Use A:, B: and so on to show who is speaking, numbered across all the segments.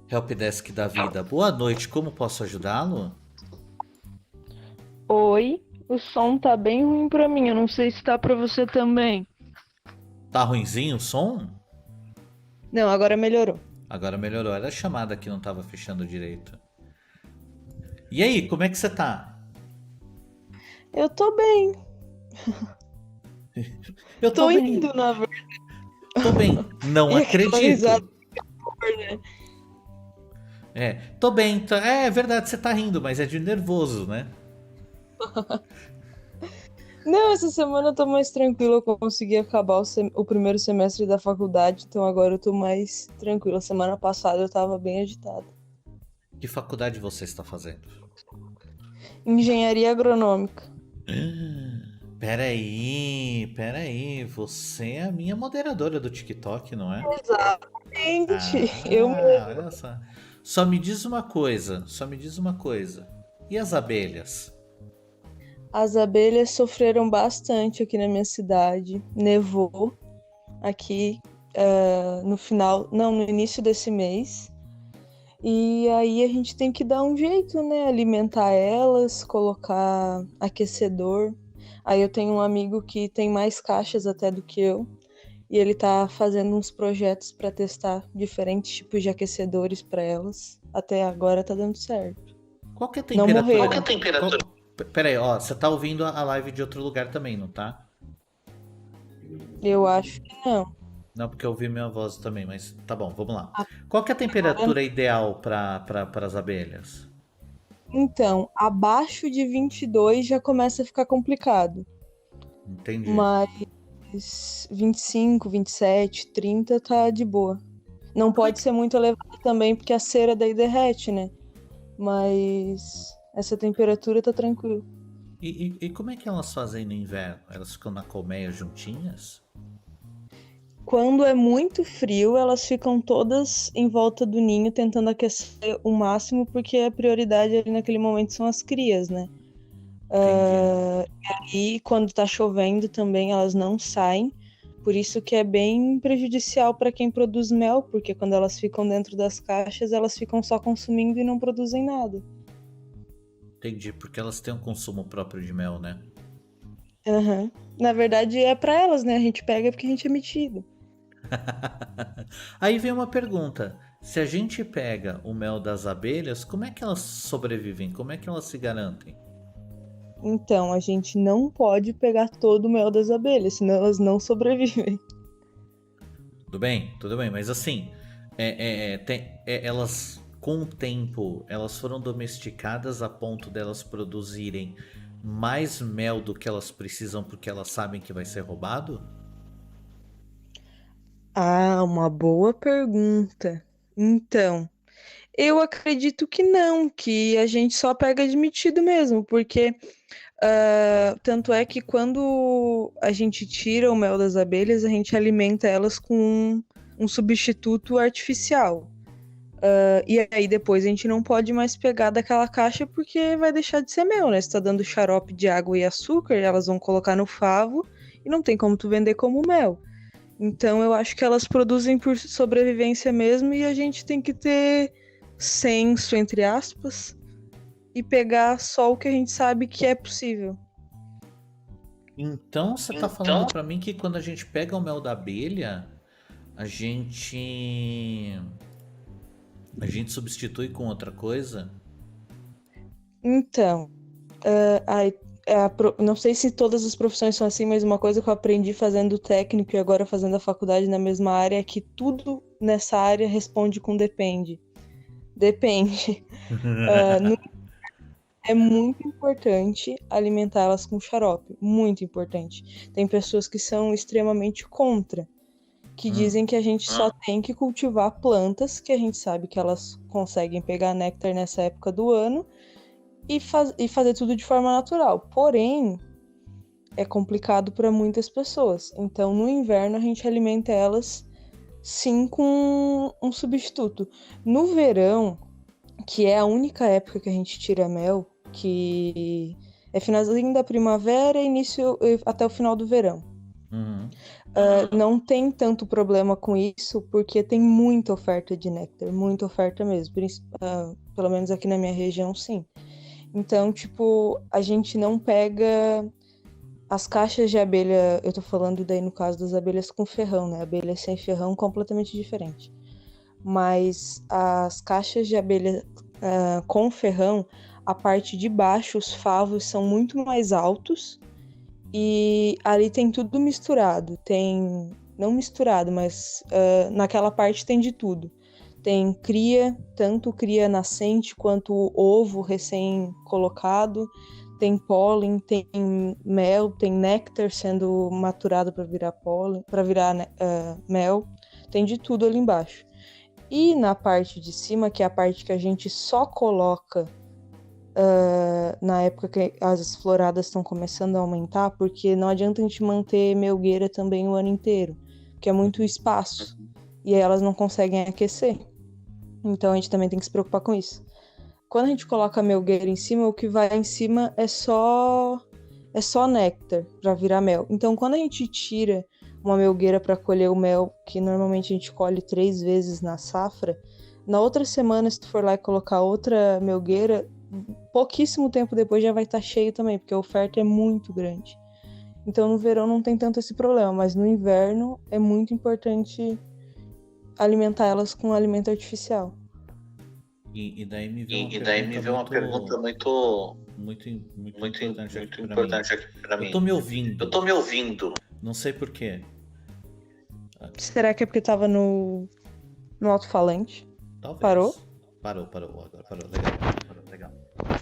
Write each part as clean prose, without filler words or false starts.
A: Helpdesk da vida. Boa noite, como posso ajudá-lo?
B: Oi, o som tá bem ruim pra mim, eu não sei se tá pra você também.
A: Tá ruinzinho o som?
B: Não, agora melhorou.
A: Agora melhorou. Era a chamada que não tava fechando direito. E aí, como é que você tá?
B: Eu tô bem,
A: Eu tô
B: tô
A: bem,
B: indo, na verdade.
A: tô bem. Não
B: E aquela risada,
A: acredito.
B: né?
A: É, tô bem. É verdade, você tá rindo, mas é de nervoso, né?
B: Não, essa semana eu tô mais tranquila, eu consegui acabar o primeiro semestre da faculdade, então agora eu tô mais tranquila. Semana passada eu tava bem agitada.
A: Que faculdade você está fazendo?
B: Engenharia agronômica.
A: Peraí. Você é a minha moderadora do TikTok, não é?
B: Gente, eu
A: Ah, olha só. Só me diz uma coisa. E as abelhas?
B: As abelhas sofreram bastante aqui na minha cidade. Nevou aqui no final, não, no início desse mês. E aí a gente tem que dar um jeito, né? Alimentar elas, colocar aquecedor. Aí eu tenho um amigo que tem mais caixas até do que eu. E ele tá fazendo uns projetos para testar diferentes tipos de aquecedores para elas. Até agora tá dando certo.
A: Qual que é a
B: Não
A: temperatura?
B: morreram.
A: Peraí, ó, você tá ouvindo a live de outro lugar também, não tá?
B: Eu acho que não.
A: Não, porque eu ouvi minha voz também, mas tá bom, vamos lá. Qual que é a temperatura ideal para as abelhas?
B: Então, abaixo de 22 já começa a ficar complicado.
A: Entendi.
B: Mas 25, 27, 30 tá de boa. Não
A: Como é
B: pode
A: que...
B: ser muito elevado também, porque a cera daí derrete, né? Mas essa temperatura tá tranquilo.
A: E como é que elas fazem no inverno? Elas ficam na colmeia juntinhas?
B: Quando é muito frio, elas ficam todas em volta do ninho tentando aquecer o máximo, porque a prioridade ali naquele momento são as crias, né?
A: Entendi.
B: E quando tá chovendo também elas não saem. Por isso que é bem prejudicial para quem produz mel, porque quando elas ficam dentro das caixas, elas ficam só consumindo e não produzem nada.
A: Entendi, porque elas têm um consumo próprio de mel, né?
B: Aham. Na verdade é para elas, né? A gente pega porque a gente é metido.
A: Aí vem uma pergunta. Se a gente pega o mel das abelhas, como é que elas sobrevivem? Como é que elas se garantem?
B: Então, a gente não pode pegar todo o mel das abelhas, senão elas não sobrevivem.
A: Tudo bem, mas assim, elas, com o tempo, elas foram domesticadas a ponto delas produzirem mais mel do que elas precisam porque elas sabem que vai ser roubado?
B: Ah, uma boa pergunta. Então, eu acredito que não, que a gente só pega admitido mesmo, porque tanto é que quando a gente tira o mel das abelhas, a gente alimenta elas com um substituto artificial. E aí depois a gente não pode mais pegar daquela caixa porque vai deixar de ser mel, né? Você tá dando xarope de água e açúcar, elas vão colocar no favo e não tem como tu vender como mel. Então eu acho que elas produzem por sobrevivência mesmo e a gente tem que ter senso, entre aspas, e pegar só o que a gente sabe que é possível.
A: Então você tá falando pra mim que quando a gente pega o mel da abelha, a gente a gente substitui com outra coisa?
B: Então, ai, não sei se todas as profissões são assim, mas uma coisa que eu aprendi fazendo técnico e agora fazendo a faculdade na mesma área é que tudo nessa área responde com depende. Depende. É muito importante alimentá-las com xarope, muito importante. Tem pessoas que são extremamente contra, que
A: Hum.
B: dizem que a gente só tem que cultivar plantas, que a gente sabe que elas conseguem pegar néctar nessa época do ano e fazer tudo de forma natural. Porém, é complicado para muitas pessoas. Então, no inverno, a gente alimenta elas sim com um substituto. No verão, que é a única época que a gente tira mel, que é finalzinho da primavera e início até o final do verão.
A: Uhum.
B: não tem tanto problema com isso, porque tem muita oferta de néctar, muita oferta mesmo. Pelo menos aqui na minha região, sim. Então, tipo, a gente não pega as caixas de abelha, eu tô falando daí no caso das abelhas com ferrão, né? Abelha sem ferrão, completamente diferente. Mas as caixas de abelha com ferrão, a parte de baixo, os favos são muito mais altos e ali tem tudo misturado. Tem, não misturado, mas naquela parte tem de tudo. Tem cria, tanto cria nascente quanto ovo recém-colocado. Tem pólen, tem mel, tem néctar sendo maturado para virar pólen, para virar mel. Tem de tudo ali embaixo. E na parte de cima, que é a parte que a gente só coloca na época que as floradas estão começando a aumentar, porque não adianta a gente manter melgueira também o ano inteiro, que é muito espaço, e aí elas não conseguem aquecer. Então a gente também tem que se preocupar com isso. Quando a gente coloca a melgueira em cima, o que vai em cima é só néctar para virar mel. Então quando a gente tira uma melgueira para colher o mel, que normalmente a gente colhe 3 vezes na safra, na outra semana, se tu for lá e colocar outra melgueira, pouquíssimo tempo depois já vai estar cheio também, porque a oferta é muito grande. Então no verão não tem tanto esse problema, mas no inverno é muito importante alimentar elas com alimento artificial.
A: E daí me vê uma
C: pergunta
A: muito
C: muito importante aqui para mim.
A: Eu tô me ouvindo.
C: Eu tô me ouvindo.
A: Não sei por quê.
B: Será que é porque tava no alto-falante?
A: Talvez.
B: Parou?
A: Parou. Agora parou. Legal.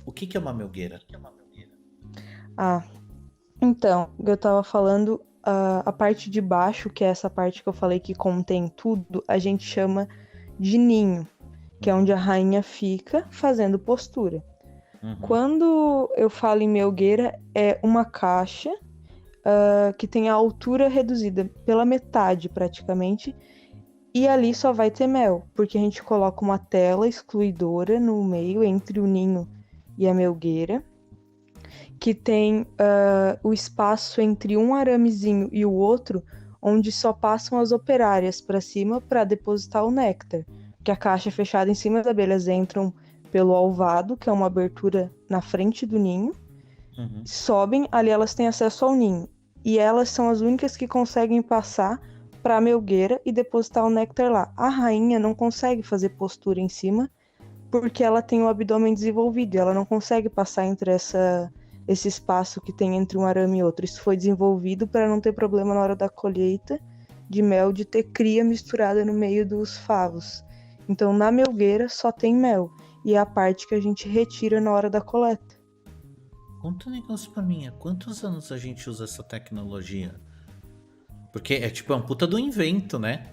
A: O que é uma melgueira?
B: Então, eu tava falando, a parte de baixo, que é essa parte que eu falei que contém tudo, a gente chama de ninho, que é onde a rainha fica fazendo postura.
A: Uhum.
B: Quando eu falo em melgueira, é uma caixa que tem a altura reduzida pela metade, praticamente, e ali só vai ter mel, porque a gente coloca uma tela excluidora no meio, entre o ninho e a melgueira, que tem o espaço entre um aramezinho e o outro, onde só passam as operárias para cima para depositar o néctar, que a caixa é fechada em cima, as abelhas entram pelo alvado, que é uma abertura na frente do ninho, sobem, ali elas têm acesso ao ninho, e elas são as únicas que conseguem passar para a melgueira e depositar o néctar lá. A rainha não consegue fazer postura em cima, porque ela tem o abdômen desenvolvido, e ela não consegue passar entre esse espaço que tem entre um arame e outro. Isso foi desenvolvido para não ter problema na hora da colheita de mel, de ter cria misturada no meio dos favos. Então, na melgueira só tem mel, e é a parte que a gente retira na hora da coleta.
A: Conta um negócio pra mim, há quantos anos a gente usa essa tecnologia? Porque é um puta do invento, né?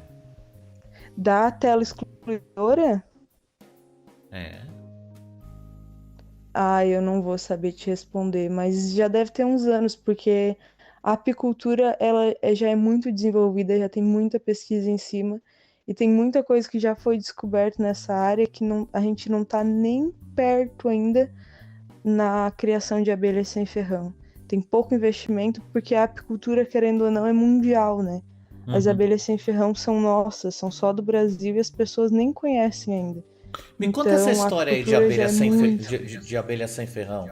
B: Da tela excluidora? Eu não vou saber te responder, mas já deve ter uns anos, porque a apicultura ela já é muito desenvolvida, já tem muita pesquisa em cima, e tem muita coisa que já foi descoberta nessa área que a gente não está nem perto ainda na criação de abelhas sem ferrão. Tem pouco investimento, porque a apicultura, querendo ou não, é mundial, né? As abelhas sem ferrão são nossas, são só do Brasil e as pessoas nem conhecem ainda.
A: Me conta essa história aí de abelha sem ferrão.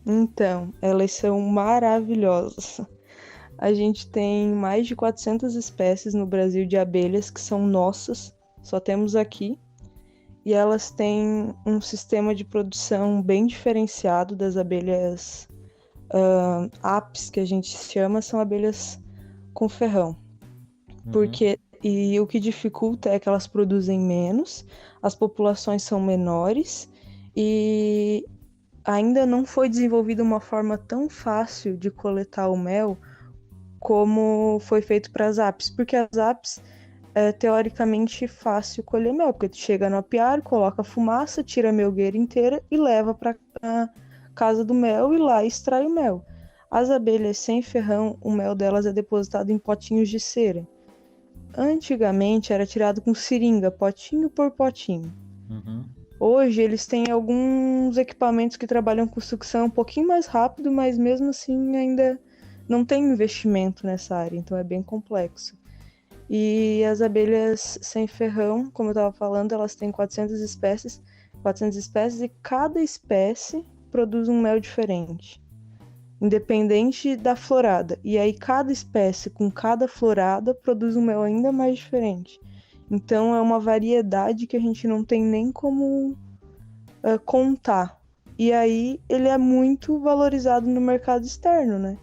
B: Então, elas são maravilhosas. A gente tem mais de 400 espécies no Brasil de abelhas que são nossas, só temos aqui. E elas têm um sistema de produção bem diferenciado das abelhas apis, que a gente chama, são abelhas com ferrão. E o que dificulta é que elas produzem menos, as populações são menores e ainda não foi desenvolvida uma forma tão fácil de coletar o mel como foi feito para as apis, porque as apis é teoricamente fácil colher mel, porque tu chega no apiário, coloca fumaça, tira a melgueira inteira e leva para a casa do mel e lá extrai o mel. As abelhas sem ferrão, o mel delas é depositado em potinhos de cera. Antigamente era tirado com seringa, potinho por potinho. Hoje eles têm alguns equipamentos que trabalham com sucção um pouquinho mais rápido, mas mesmo assim ainda não tem investimento nessa área, então é bem complexo. E as abelhas sem ferrão, como eu estava falando, elas têm 400 espécies e cada espécie produz um mel diferente, independente da florada. E aí cada espécie com cada florada produz um mel ainda mais diferente. Então é uma variedade que a gente não tem nem como contar. E aí ele é muito valorizado no mercado externo, né?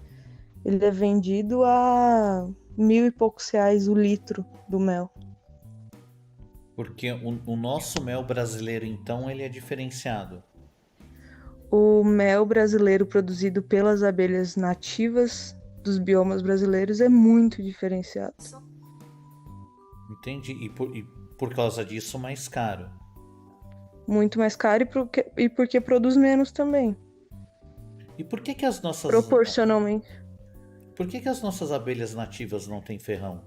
B: Ele é vendido a 1.000 e poucos reais o litro do mel.
A: Porque o nosso mel brasileiro, então, ele é diferenciado.
B: O mel brasileiro produzido pelas abelhas nativas dos biomas brasileiros é muito diferenciado.
A: Entendi. E por causa disso, mais caro.
B: Muito mais caro e porque produz menos também.
A: E por que as nossas...
B: Proporcionalmente.
A: Por que as nossas abelhas nativas não têm ferrão?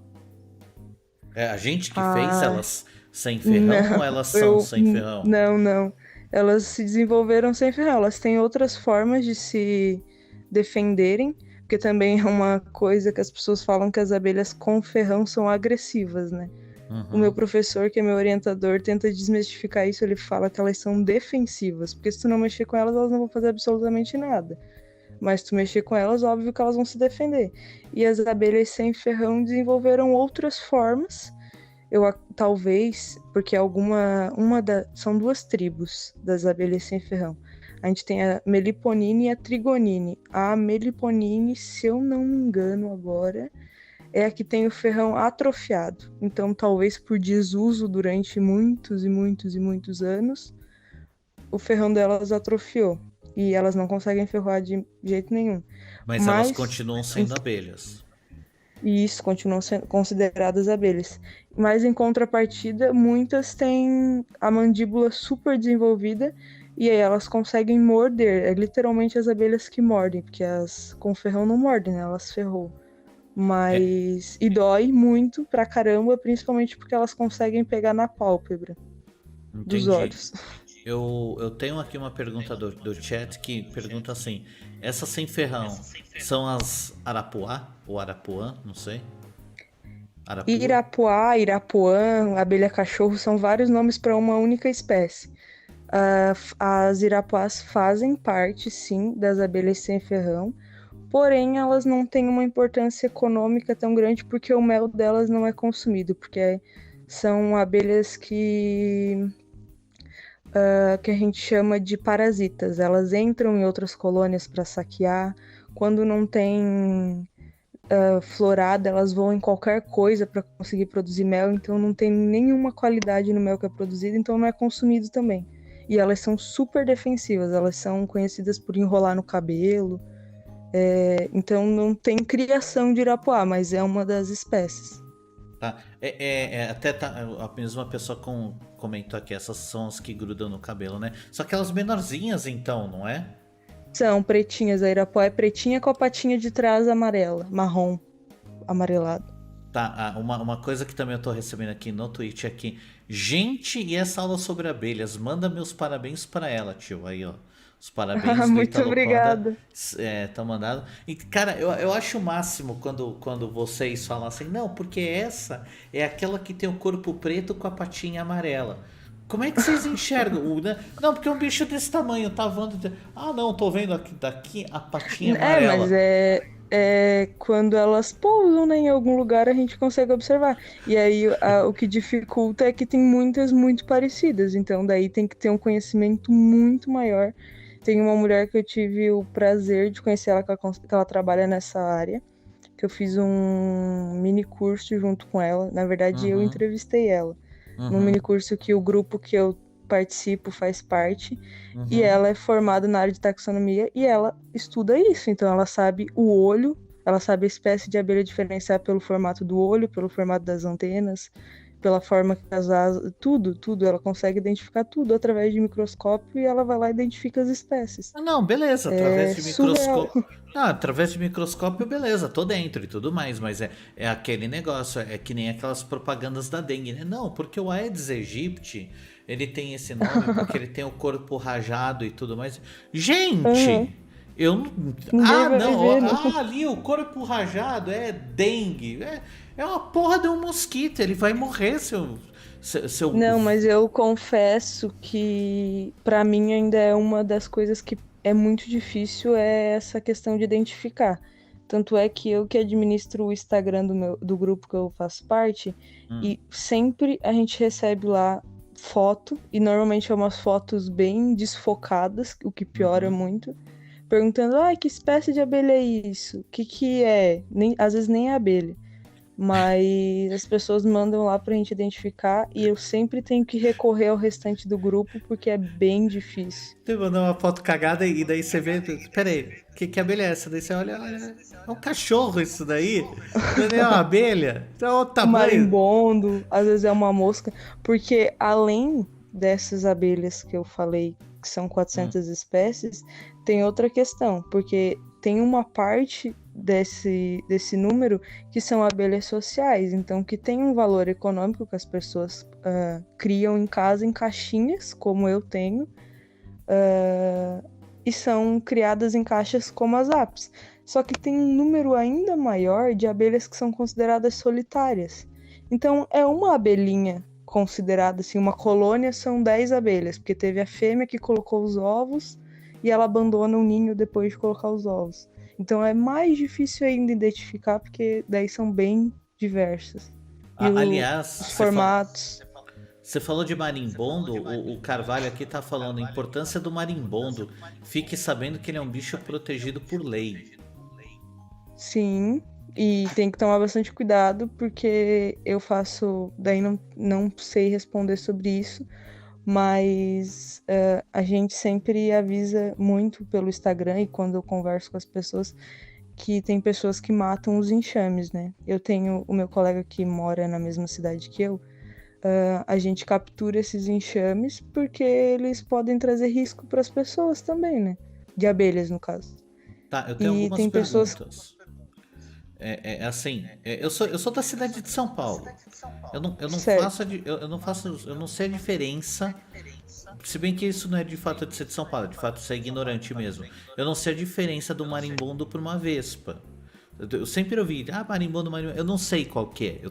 A: É a gente que fez elas sem ferrão ou elas são sem ferrão?
B: Não. Elas se desenvolveram sem ferrão. Elas têm outras formas de se defenderem, porque também é uma coisa que as pessoas falam que as abelhas com ferrão são agressivas, né? O meu professor, que é meu orientador, tenta desmistificar isso. Ele fala que elas são defensivas, porque se tu não mexer com elas, elas não vão fazer absolutamente nada. Mas se tu mexer com elas, óbvio que elas vão se defender. E as abelhas sem ferrão desenvolveram outras formas. Talvez, porque são duas tribos das abelhas sem ferrão. A gente tem a Meliponine e a Trigonine. A Meliponine, se eu não me engano agora, é a que tem o ferrão atrofiado. Então, talvez por desuso durante muitos e muitos e muitos anos, o ferrão delas atrofiou. E elas não conseguem ferroar de jeito nenhum.
A: Mas elas continuam sendo abelhas.
B: E isso, continuam sendo consideradas abelhas. Mas em contrapartida, muitas têm a mandíbula super desenvolvida e aí elas conseguem morder. É literalmente as abelhas que mordem, porque as com ferrão não mordem, né? Elas ferrou. Mas... E dói muito pra caramba, principalmente porque elas conseguem pegar na pálpebra dos olhos.
A: Eu tenho aqui uma pergunta do chat que pergunta assim: essas sem ferrão são as Arapuá ou Arapuã? Não sei.
B: Arapuã? Irapuá, Irapuã, abelha cachorro são vários nomes para uma única espécie. As irapuás fazem parte, sim, das abelhas sem ferrão, porém elas não têm uma importância econômica tão grande porque o mel delas não é consumido, porque são abelhas que a gente chama de parasitas. Elas entram em outras colônias para saquear. Quando não tem florada, elas voam em qualquer coisa para conseguir produzir mel, então não tem nenhuma qualidade no mel que é produzido, então não é consumido também. E elas são super defensivas, elas são conhecidas por enrolar no cabelo, então não tem criação de irapuá, mas é uma das espécies.
A: Tá. Até a mesma pessoa comentou aqui, essas são as que grudam no cabelo, né? Só aquelas menorzinhas então, não é?
B: São pretinhas, a irapuá é pretinha com a patinha de trás amarela, marrom, amarelado.
A: Tá, uma coisa que também eu tô recebendo aqui no Twitch aqui. Gente, e essa aula sobre abelhas? Manda meus parabéns para ela, tio. Aí, ó. Os parabéns do
B: Muito obrigada.
A: Estão mandando. E, cara, eu acho o máximo quando vocês falam assim, não, porque essa é aquela que tem o corpo preto com a patinha amarela. Como é que vocês enxergam? Não, porque é um bicho desse tamanho, tá voando. Ah, não, tô vendo daqui a patinha amarela.
B: Mas quando elas pousam, né, em algum lugar a gente consegue observar. E aí o que dificulta é que tem muitas muito parecidas. Então daí tem que ter um conhecimento muito maior. Tem uma mulher que eu tive o prazer de conhecer ela, que ela trabalha nessa área. Que eu fiz um mini curso junto com ela. Na verdade, eu entrevistei ela. Num mini curso que o grupo que eu participo faz parte. E ela é formada na área de taxonomia e ela estuda isso. Então ela sabe o olho, ela sabe a espécie de abelha diferenciar pelo formato do olho, pelo formato das antenas, pela forma que as asas, tudo. Ela consegue identificar tudo através de microscópio e ela vai lá e identifica as espécies.
A: Não, beleza, através de microscópio. Através de microscópio, beleza, tô dentro e tudo mais, mas é aquele negócio, é que nem aquelas propagandas da dengue, né? Não, porque o Aedes aegypti, ele tem esse nome porque ele tem o corpo rajado e tudo mais. Gente, Eu não.
B: Ninguém
A: Ah,
B: vai
A: não.
B: ver, não.
A: Ah, ali o corpo rajado é dengue. É uma porra de um mosquito. Ele vai morrer, seu.
B: Não, mas eu confesso que pra mim ainda é uma das coisas que é muito difícil é essa questão de identificar. Tanto é que eu que administro o Instagram do grupo que eu faço parte,
A: Hum,
B: e sempre a gente recebe lá foto, e normalmente é umas fotos bem desfocadas, o que piora
A: uhum.
B: muito, perguntando, que espécie de abelha é isso? O que que é? Nem, às vezes nem é abelha. Mas as pessoas mandam lá pra gente identificar e eu sempre tenho que recorrer ao restante do grupo porque é bem difícil.
A: Você mandou uma foto cagada e daí você vê. Pera aí, que abelha é essa? Daí você olha, é um cachorro isso daí. Não é nem uma abelha. Então, olha o
B: O
A: tamanho.
B: marimbondo, às vezes é uma mosca, porque além dessas abelhas que eu falei, que são
A: Hum,
B: 400 espécies, tem outra questão, porque tem uma parte desse número que são abelhas sociais, então que tem um valor econômico que as pessoas criam em casa em caixinhas, como eu tenho, e são criadas em caixas como as apis. Só que tem um número ainda maior de abelhas que são consideradas solitárias. Então, é uma abelhinha considerada assim, uma colônia são 10 abelhas, porque teve a fêmea que colocou os ovos e ela abandona o ninho depois de colocar os ovos. Então, é mais difícil ainda identificar, porque daí são bem diversas. E
A: Aliás,
B: os formatos.
A: você falou de marimbondo, o Carvalho aqui tá falando a importância do marimbondo. Fique sabendo que ele é um bicho protegido por lei.
B: Sim, e tem que tomar bastante cuidado, porque eu faço. Daí não sei responder sobre isso, mas a gente sempre avisa muito pelo Instagram e quando eu converso com as pessoas que tem pessoas que matam os enxames, né? Eu tenho o meu colega que mora na mesma cidade que eu. A gente captura esses enxames porque eles podem trazer risco para as pessoas também, né? De abelhas, no caso.
A: Tá, eu tenho
B: E
A: algumas
B: tem pessoas.
A: perguntas. Assim, eu sou da cidade de São Paulo. Eu não faço,
B: Certo.
A: eu não sei a diferença. Se bem que isso não é de fato de ser de São Paulo, de fato isso é ignorante mesmo. Eu não sei a diferença do marimbondo para uma vespa. Eu sempre ouvi, marimbondo, marimbondo. Eu não sei qual que é.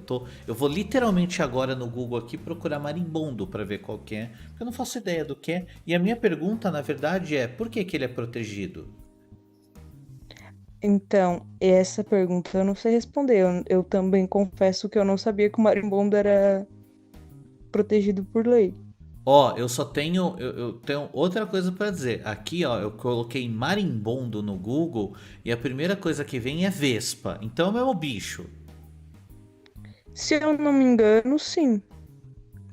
A: Eu vou literalmente agora no Google aqui procurar marimbondo para ver qual que é, porque eu não faço ideia do que é. E a minha pergunta, na verdade, é por que que ele é protegido?
B: Então, essa pergunta eu não sei responder. Eu também confesso que eu não sabia que o marimbondo era protegido por lei.
A: Ó, eu tenho outra coisa pra dizer. Aqui, ó, eu coloquei marimbondo no Google e a primeira coisa que vem é vespa. Então é o mesmo bicho.
B: Se eu não me engano, sim.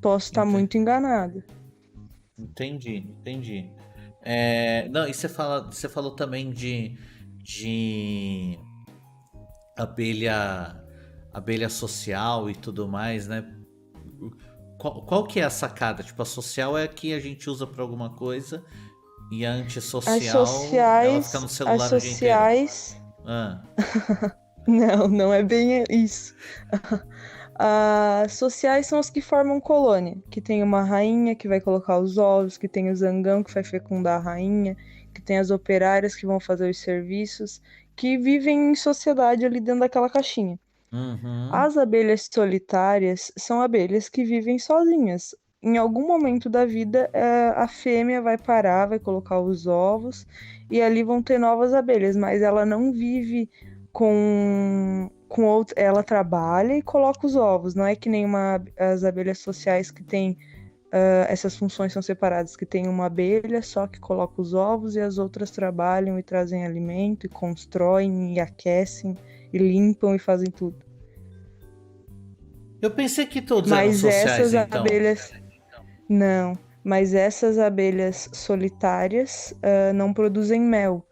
B: Posso estar
A: Ente-
B: muito enganada.
A: Entendi. Não, e você falou também de abelha, abelha social e tudo mais, né? Qual que é a sacada? Tipo, a social é a que a gente usa pra alguma coisa e a
B: As
A: antissocial, ela fica no
B: sociais, as
A: celular o dia inteiro.
B: sociais,
A: Ah.
B: não é bem isso. As sociais são as que formam colônia, que tem uma rainha que vai colocar os ovos, que tem o zangão que vai fecundar a rainha, que tem as operárias que vão fazer os serviços, que vivem em sociedade ali dentro daquela caixinha.
A: Uhum.
B: As abelhas solitárias são abelhas que vivem sozinhas. Em algum momento da vida, a fêmea vai parar, vai colocar os ovos e ali vão ter novas abelhas, mas ela não vive com outro, ela trabalha e coloca os ovos. Não é que nem as abelhas sociais que têm essas funções são separadas, que tem uma abelha só que coloca os ovos e as outras trabalham e trazem alimento e constroem e aquecem e limpam e fazem tudo.
A: Eu pensei que todos eram
B: Mas
A: sociais,
B: essas
A: então.
B: abelhas, não. Mas essas abelhas solitárias não produzem mel.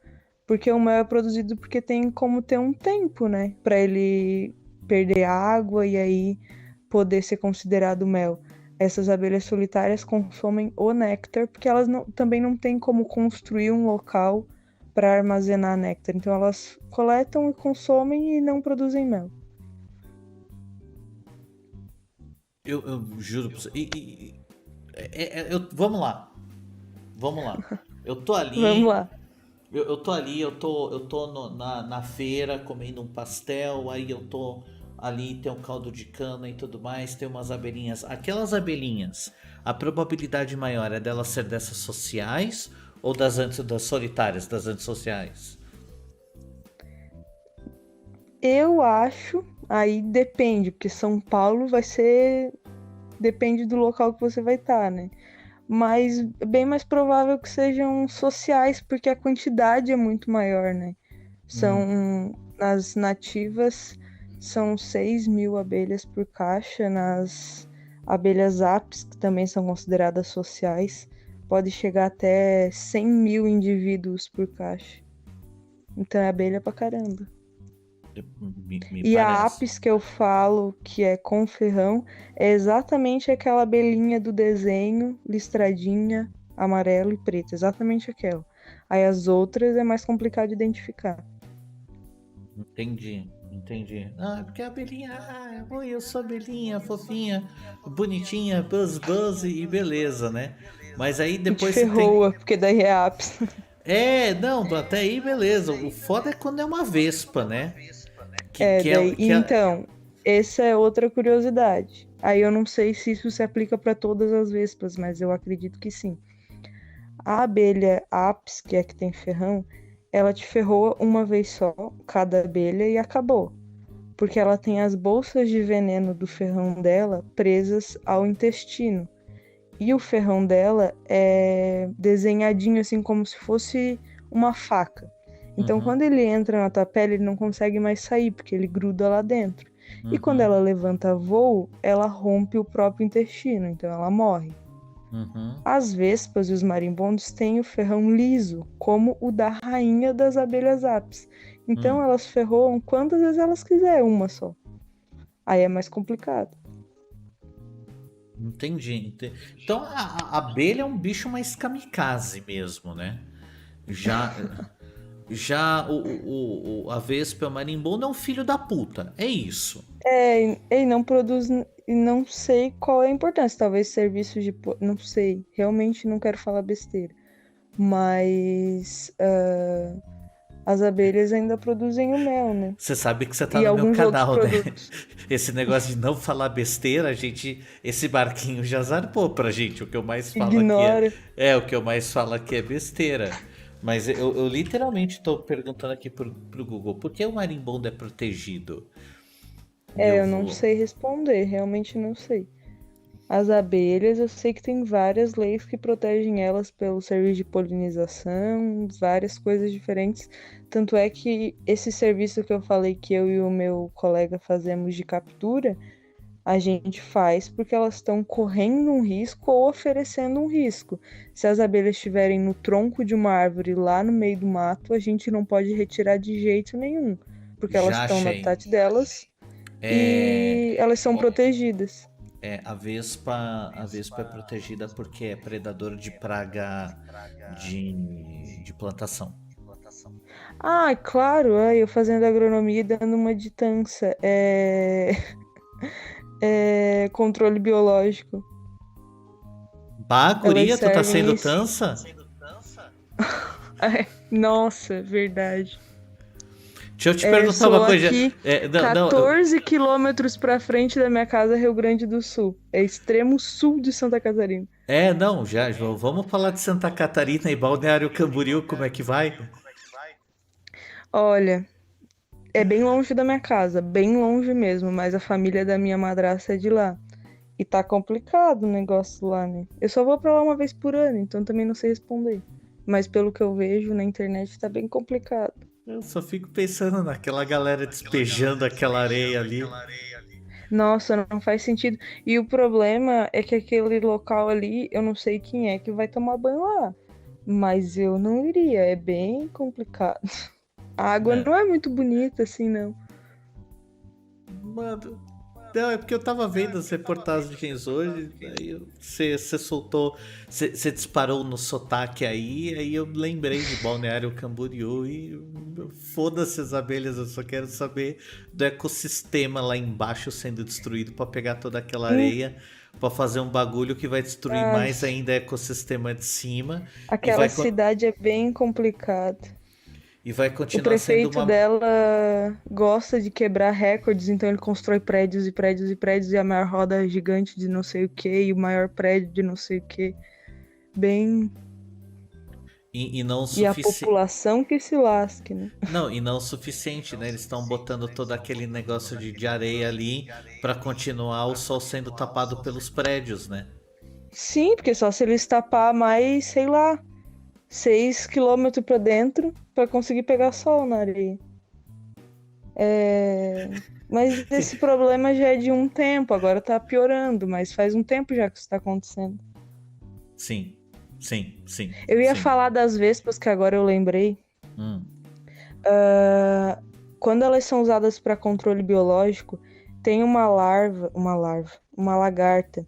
B: Porque o mel é produzido porque tem como ter um tempo, né? Para ele perder água e aí poder ser considerado mel. Essas abelhas solitárias consomem o néctar porque elas também não têm como construir um local para armazenar néctar. Então elas coletam e consomem e não produzem mel.
A: Eu juro pra você. Vamos lá. Vamos lá. Eu tô
B: Vamos
A: ali.
B: lá.
A: Eu tô ali, na feira comendo um pastel, aí eu tô ali, tem um caldo de cana e tudo mais, tem umas abelhinhas. Aquelas abelhinhas, a probabilidade maior é delas ser dessas sociais ou das solitárias, das antissociais?
B: Eu acho, aí depende, porque São Paulo vai ser. Depende do local que você vai estar, né? Mas é bem mais provável que sejam sociais, porque a quantidade é muito maior, né?
A: Hum,
B: Nas nativas, são 6.000 abelhas por caixa, nas abelhas apis, que também são consideradas sociais, pode chegar até 100.000 indivíduos por caixa. Então é abelha pra caramba.
A: me
B: E a
A: parece.
B: apis que eu falo, que é com ferrão, é exatamente aquela abelhinha do desenho, listradinha, amarelo e preto, exatamente aquela. Aí as outras é mais complicado de identificar.
A: Entendi, entendi. Ah, porque a abelhinha, oi, eu sou abelhinha, fofinha, bonitinha, buzz buzz e beleza, né? Mas aí
B: E te
A: depois você tem.
B: ferroa, porque daí é apis.
A: É, não, até aí beleza. O foda é quando é uma vespa, né? Que,
B: É,
A: que
B: daí.
A: é,
B: E
A: que é...
B: então, essa é outra curiosidade. Aí eu não sei se isso se aplica para todas as vespas, mas eu acredito que sim. A abelha apis, que é a que tem ferrão, ela te ferroa uma vez só, cada abelha, e acabou. Porque ela tem as bolsas de veneno do ferrão dela presas ao intestino. E o ferrão dela é desenhadinho assim como se fosse uma faca. Então,
A: Uhum,
B: quando ele entra na tua pele, ele não consegue mais sair, porque ele gruda lá dentro. E quando
A: uhum,
B: ela levanta voo, ela rompe o próprio intestino, então ela morre.
A: uhum,
B: As vespas e os marimbondos têm o ferrão liso, como o da rainha das abelhas apis. Então
A: hum.
B: elas ferroam quantas vezes elas quiserem, uma só. Aí é mais complicado.
A: Então a abelha é um bicho mais kamikaze mesmo, né? Já, já a vespa e o marimbondo é um filho da puta. É isso.
B: E não produz, e não sei qual é a importância. Talvez serviços de. Não sei, realmente não quero falar besteira. Mas as abelhas ainda produzem o mel, né?
A: Você sabe que você tá
B: E
A: no meu
B: alguns outros
A: canal, né?
B: produtos.
A: Esse negócio de não falar besteira, a gente. Esse barquinho já zarpou pra gente. O que eu mais falo aqui
B: Ignora.
A: o que eu mais falo aqui é besteira. Mas eu literalmente tô perguntando aqui pro Google, por que o marimbondo é protegido? E eu
B: Eu não
A: vou.
B: sei responder, realmente não sei. As abelhas, eu sei que tem várias leis que protegem elas pelo serviço de polinização, várias coisas diferentes. Tanto é que esse serviço que eu falei que eu e o meu colega fazemos de captura, a gente faz porque elas estão correndo um risco ou oferecendo um risco. Se as abelhas estiverem no tronco de uma árvore lá no meio do mato, a gente não pode retirar de jeito nenhum, porque elas
A: Já
B: estão no
A: achei.
B: habitat delas
A: É,
B: e elas são protegidas.
A: a vespa é protegida porque é predador de praga de plantação.
B: Ah, claro, eu fazendo agronomia e dando uma de tança. É controle biológico.
A: Bah,
B: Elas
A: guria, tu tá
B: servem
A: sendo
B: isso.
A: tança?
B: Nossa, verdade.
A: Deixa eu te
B: Eu
A: perguntar uma
B: sou
A: coisa.
B: aqui
A: Não, não,
B: 14 quilômetros pra frente da minha casa, Rio Grande do Sul. É extremo sul de Santa Catarina.
A: não, já, vamos falar de Santa Catarina e Balneário Camboriú, como é que vai?
B: Olha, é bem longe da minha casa, bem longe mesmo, mas a família da minha madrasta é de lá. E tá complicado o negócio lá, né? Eu só vou pra lá uma vez por ano, então também não sei responder. Mas pelo que eu vejo na internet tá bem complicado.
A: Eu só fico pensando naquela galera despejando aquela areia ali.
B: Nossa, não faz sentido. E o problema é que aquele local ali, eu não sei quem é que vai tomar banho lá. Mas eu não iria, é bem complicado. A água
A: Né?
B: não é muito bonita assim, não.
A: Mano, não, é porque eu tava vendo as reportagens hoje, aí você soltou, você disparou no sotaque aí eu lembrei de Balneário Camboriú e foda-se as abelhas, eu só quero saber do ecossistema lá embaixo sendo destruído pra pegar toda aquela
B: Em-
A: areia, pra fazer um bagulho que vai destruir mais ainda o ecossistema de cima.
B: Aquela cidade é bem complicada.
A: E vai
B: O
A: continuar sendo
B: prefeito dela gosta de quebrar recordes, então ele constrói prédios e prédios e prédios, e a maior roda gigante de não sei o que, e o maior prédio de não sei o que. Bem.
A: E não
B: E a população que se lasque, né?
A: Não, e não o suficiente, né? Eles estão botando todo aquele negócio de areia ali pra continuar o sol sendo tapado pelos prédios, né?
B: Sim, porque só se eles tapar mais, sei lá, 6 quilômetros pra dentro pra conseguir pegar sol na areia. Mas esse problema já é de um tempo, agora tá piorando, mas faz um tempo já que isso tá acontecendo.
A: Sim.
B: Eu ia falar das vespas, que agora eu lembrei. Quando elas são usadas para controle biológico, tem uma lagarta,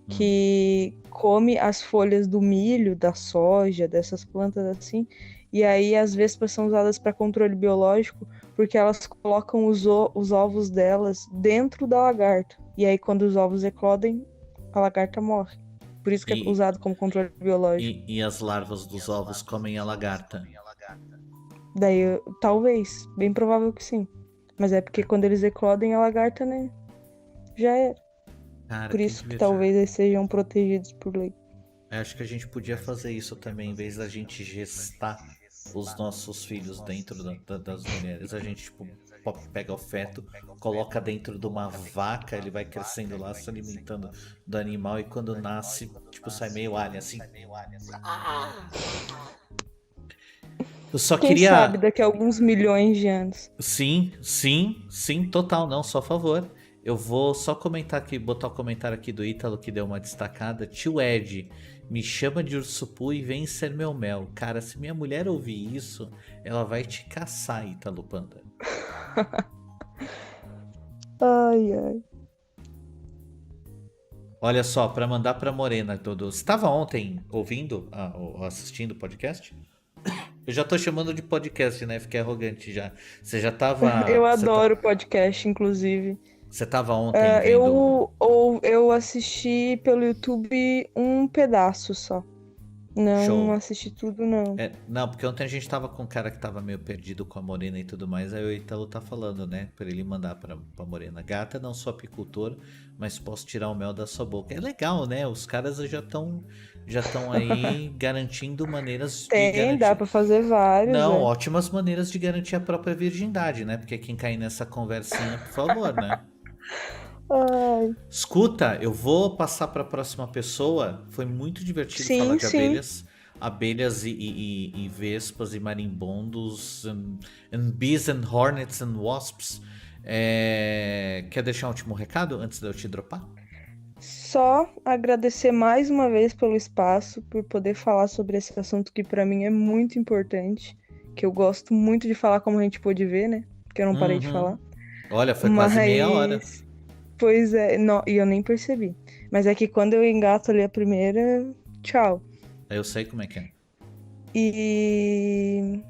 B: que come as folhas do milho, da soja, dessas plantas assim, e aí as vespas são usadas para controle biológico porque elas colocam os ovos delas dentro da lagarta, e aí quando os ovos eclodem, a lagarta morre. Por isso que é usado como controle biológico.
A: E as larvas dos ovos comem a lagarta?
B: Daí, talvez, bem provável que sim. Mas é porque quando eles eclodem, a lagarta, né, já era.
A: Cara,
B: por isso que talvez eles sejam protegidos por lei.
A: Eu acho que a gente podia fazer isso também, em vez da gente gestar os nossos filhos dentro das mulheres. A gente, tipo, pega o feto, coloca dentro de uma vaca, ele vai crescendo lá, se alimentando do animal, e quando nasce, tipo, sai meio alien, assim. Eu só
B: Quem
A: queria...
B: sabe daqui a alguns milhões de anos.
A: Sim, total, não, só a favor. Eu vou só comentar aqui, botar o comentário aqui do Ítalo, que deu uma destacada. Tio Ed, me chama de Ursupu e vem ser meu mel. Cara, se minha mulher ouvir isso, ela vai te caçar, Ítalo Panda.
B: Ai.
A: Olha só, pra mandar pra Morena, todo. Você estava ontem ouvindo, ou assistindo o podcast? Eu já tô chamando de podcast, né? Fiquei arrogante já. Você já tava...
B: Eu adoro podcast, inclusive.
A: Você tava ontem vendo...
B: Eu assisti pelo YouTube um pedaço só. Não assisti tudo, não.
A: Não, porque ontem a gente tava com um cara que tava meio perdido com a Morena e tudo mais. Aí o Ítalo tá falando, né? Pra ele mandar pra Morena. Gata, não sou apicultor, mas posso tirar o mel da sua boca. É legal, né? Os caras já estão aí garantindo maneiras de garantir...
B: dá pra fazer vários.
A: Não, ótimas maneiras de garantir a própria virgindade, né? Porque quem cair nessa conversinha, por favor, né?
B: Ai.
A: Escuta, eu vou passar para a próxima pessoa. Foi muito divertido falar de abelhas e vespas e marimbondos and bees and hornets and wasps. Quer deixar um último recado antes de eu te dropar?
B: Só agradecer mais uma vez pelo espaço, por poder falar sobre esse assunto que para mim é muito importante, que eu gosto muito de falar, como a gente pôde ver, né? Que eu não parei de falar.
A: Olha, foi quase meia hora.
B: Pois é, e eu nem percebi. Mas é que quando eu engato ali a primeira, tchau.
A: Eu sei como é que é.
B: E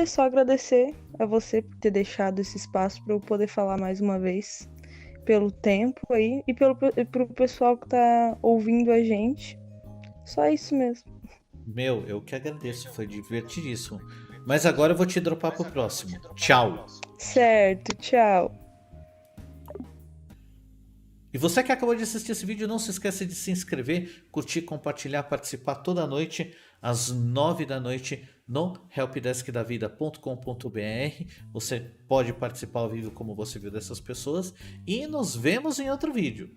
B: só agradecer a você por ter deixado esse espaço para eu poder falar mais uma vez, pelo tempo aí, e pro pessoal que tá ouvindo a gente. Só isso mesmo.
A: Eu que agradeço, foi divertidíssimo. Mas agora eu vou te dropar pro próximo. Tchau.
B: Certo, tchau.
A: E você que acabou de assistir esse vídeo, não se esqueça de se inscrever, curtir, compartilhar, participar toda noite, às 9 da noite, no helpdeskdavida.com.br. Você pode participar ao vivo como você viu dessas pessoas. E nos vemos em outro vídeo.